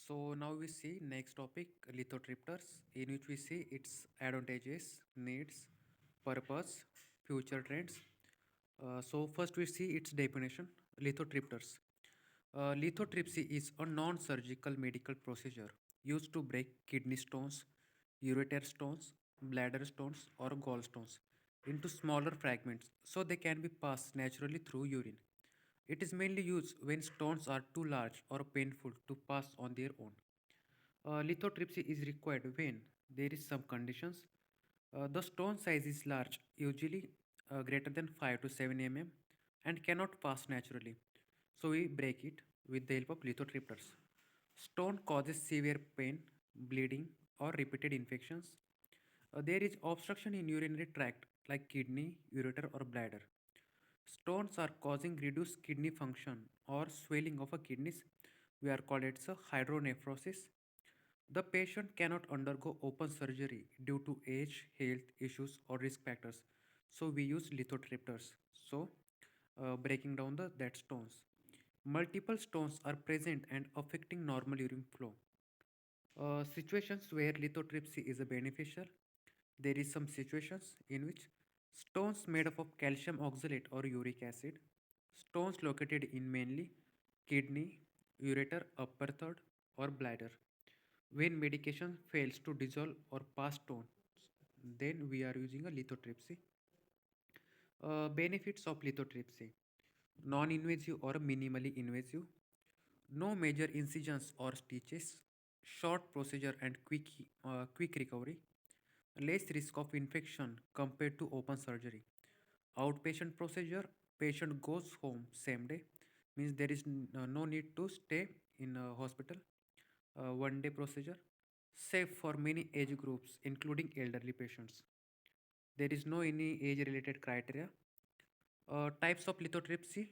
So now we see next topic lithotripters in which we see its advantages, needs, purpose, future trends. So first we see its definition lithotripters. Lithotripsy is a non-surgical medical procedure used to break kidney stones, ureter stones, bladder stones or gallstones into smaller fragments so they can be passed naturally through urine. It is mainly used when stones are too large or painful to pass on their own. Lithotripsy is required when there is some conditions. The stone size is large, usually greater than 5 to 7 and cannot pass naturally. So we break it with the help of lithotripters. Stone causes severe pain, bleeding, or repeated infections. There is obstruction in urinary tract like kidney, ureter, or bladder. Stones are causing reduced kidney function or swelling of a kidneys. We are called it a hydronephrosis. The patient cannot undergo open surgery due to age, health issues, or risk factors. So we use lithotripters. So breaking down the that stones. Multiple stones are present and affecting normal urine flow. Situations where lithotripsy is a beneficial. There is some situations in which stones made up of calcium oxalate or uric acid, stones located in mainly kidney, ureter, upper third, or bladder. When medication fails to dissolve or pass stones, then we are using a lithotripsy. Benefits of lithotripsy: non-invasive or minimally invasive, no major incisions or stitches, short procedure and quick recovery, less risk of infection compared to open surgery. Outpatient procedure, patient goes home same day, means there is no need to stay in a hospital. One day procedure, safe for many age groups, including elderly patients. There is no any age related criteria. Types of lithotripsy.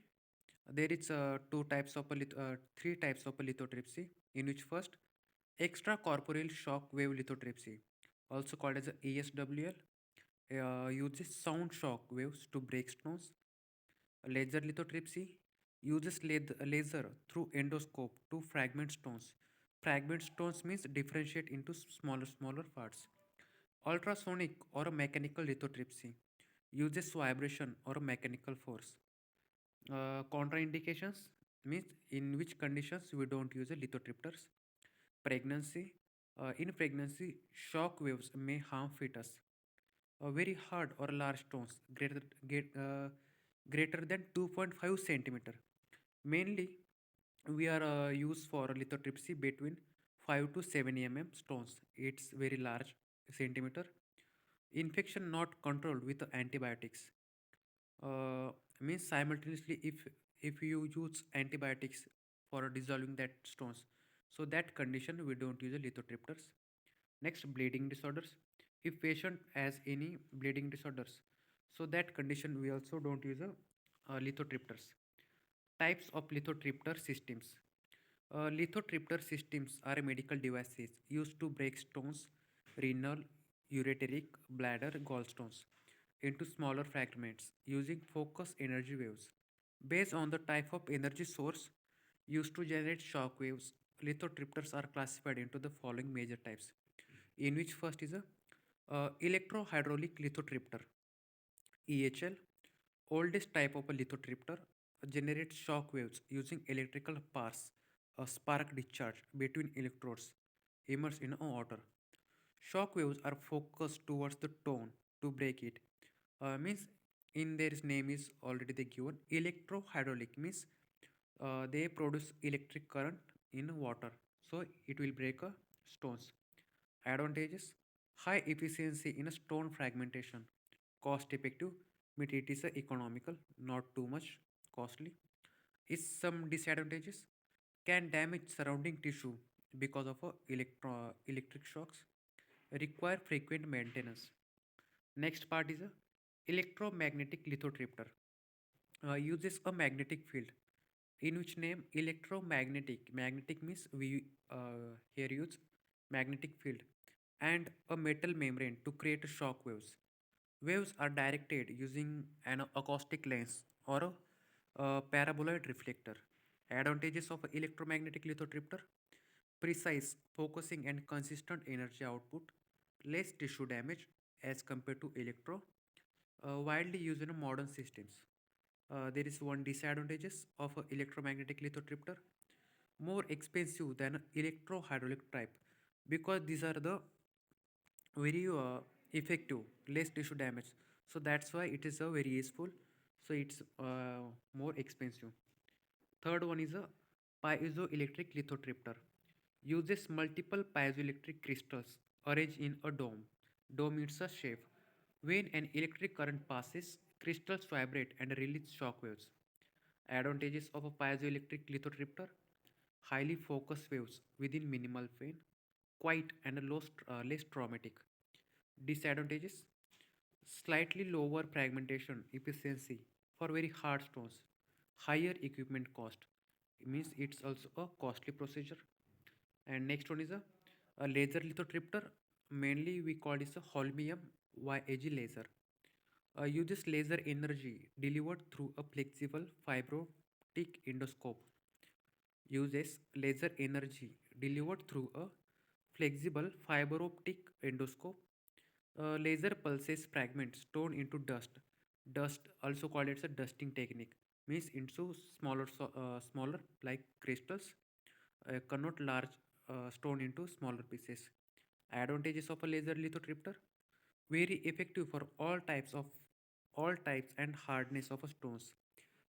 There is three types of a lithotripsy, in which first extracorporeal shock wave lithotripsy, also called as a ESWL, uses sound shock waves to break stones. Laser lithotripsy uses laser through endoscope to fragment stones. Fragment stones means differentiate into smaller parts. Ultrasonic or mechanical lithotripsy uses vibration or mechanical force. Contraindications means in which conditions we don't use a lithotripters. Pregnancy. In pregnancy, shock waves may harm fetus. Very hard or large stones greater than 2.5 centimeter. Mainly, we are used for lithotripsy between 5 to 7 stones. It's very large centimeter. Infection not controlled with antibiotics. uh, Means simultaneously if you use antibiotics for dissolving that stones, so that condition we don't use a lithotripters. Next, bleeding disorders. If patient has any bleeding disorders, so that condition we also don't use a lithotripters. Types of lithotripter systems. Lithotripter systems are medical devices used to break stones, renal, ureteric, bladder, gallstones into smaller fragments using focus energy waves. Based on the type of energy source used to generate shock waves, lithotripters are classified into the following major types, in which first is a electrohydraulic lithotripter, EHL, oldest type of a lithotripter, generates shock waves using electrical pulse, a spark discharge between electrodes immersed in a water. Shock waves are focused towards the tone to break it. Means in their name is already they given. Electrohydraulic means they produce electric current in water, so it will break stones. Advantages: high efficiency in a stone fragmentation, cost effective, but it is economical, not too much costly. Is some disadvantages: can damage surrounding tissue because of electric shocks, require frequent maintenance. Next part is a electromagnetic lithotripter. Uses a magnetic field, in which name electromagnetic. Magnetic means we here use magnetic field and a metal membrane to create shock waves. Waves are directed using an acoustic lens or a paraboloid reflector. Advantages of electromagnetic lithotripter: precise, focusing, and consistent energy output, less tissue damage as compared to electro, widely used in modern systems. There is one disadvantages of a electromagnetic lithotripter, more expensive than electro-hydraulic type because these are the very effective, less tissue damage. So that's why it is a very useful. So it's more expensive. Third one is a piezoelectric lithotripter. Uses multiple piezoelectric crystals arranged in a dome. Dome is a shape. When an electric current passes, crystals vibrate and release shock waves. Advantages of a piezoelectric lithotripter: highly focused waves within minimal pain, quiet and less traumatic. Disadvantages: slightly lower fragmentation efficiency for very hard stones, higher equipment cost. It means it's also a costly procedure. And next one is a laser lithotripter. Mainly we call this a holmium YAG laser. Uses laser energy delivered through a flexible fiber optic endoscope. Uses laser energy delivered through a flexible fiber optic endoscope. Laser pulses fragments torn into dust. Dust, also called as a dusting technique, means into smaller like crystals. Convert large stone into smaller pieces. Advantages of a laser lithotripter: very effective for all types and hardness of a stones.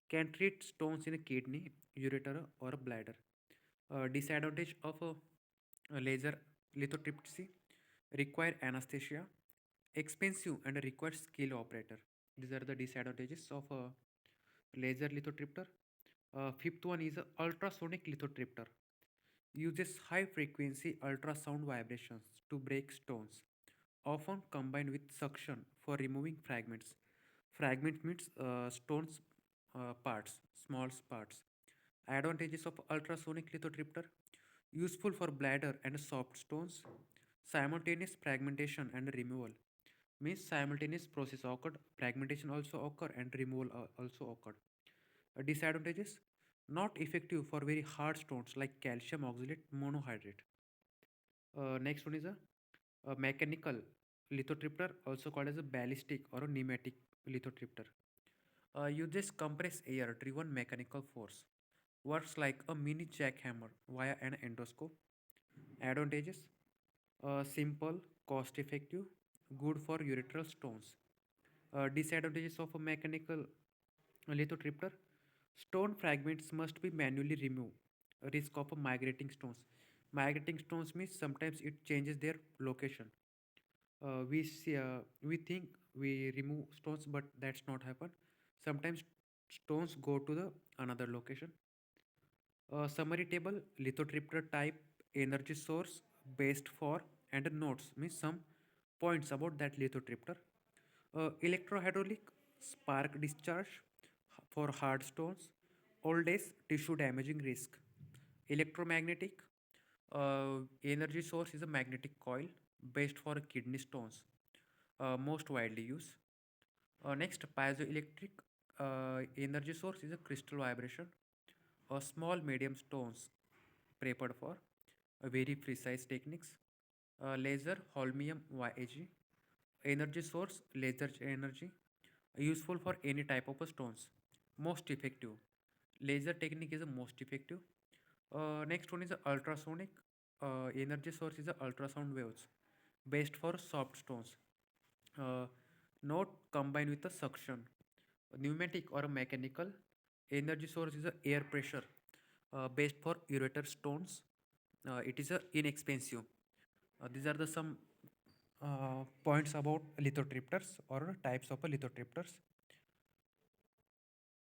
Can treat stones in a kidney, ureter, or a bladder. Disadvantage of a laser lithotripsy: require anesthesia, expensive and require skilled operator. These are the disadvantages of a laser lithotripter. Fifth one is a ultrasonic lithotripter. Uses high frequency ultrasound vibrations to break stones, often combined with suction for removing fragments. Fragment means stones parts, small parts. Advantages of ultrasonic lithotripter: useful for bladder and soft stones, simultaneous fragmentation and removal. Means simultaneous process occurred, fragmentation also occur and removal also occurred. Disadvantages: not effective for very hard stones like calcium oxalate monohydrate. Next one is a mechanical lithotripter, also called as a ballistic or a pneumatic lithotripter. Uses compressed air driven mechanical force. Works like a mini jackhammer via an endoscope. Advantages: simple, cost effective, good for ureteral stones. Disadvantages of a mechanical lithotripter: stone fragments must be manually removed. Risk of a migrating stones. Migrating stones means sometimes it changes their location. We think we remove stones, but that's not happen. Sometimes stones go to the another location. Summary table: lithotripter type, energy source, based for, and notes means some points about that lithotripter. Electrohydraulic, spark discharge for hard stones, old age tissue damaging risk. Electromagnetic, energy source is a magnetic coil based for kidney stones, most widely used. Next, piezoelectric, energy source is a crystal vibration, small medium stones prepared for very precise techniques. Laser holmium YAG, energy source laser energy, useful for any type of stones, most effective. Laser technique is the most effective. Next one is a ultrasonic, energy source is a ultrasound waves based for soft stones, uh, not combined with a suction. Pneumatic or a mechanical, energy source is a air pressure, based for ureter stones. It is a inexpensive. These are the some points about lithotripters or types of lithotripters.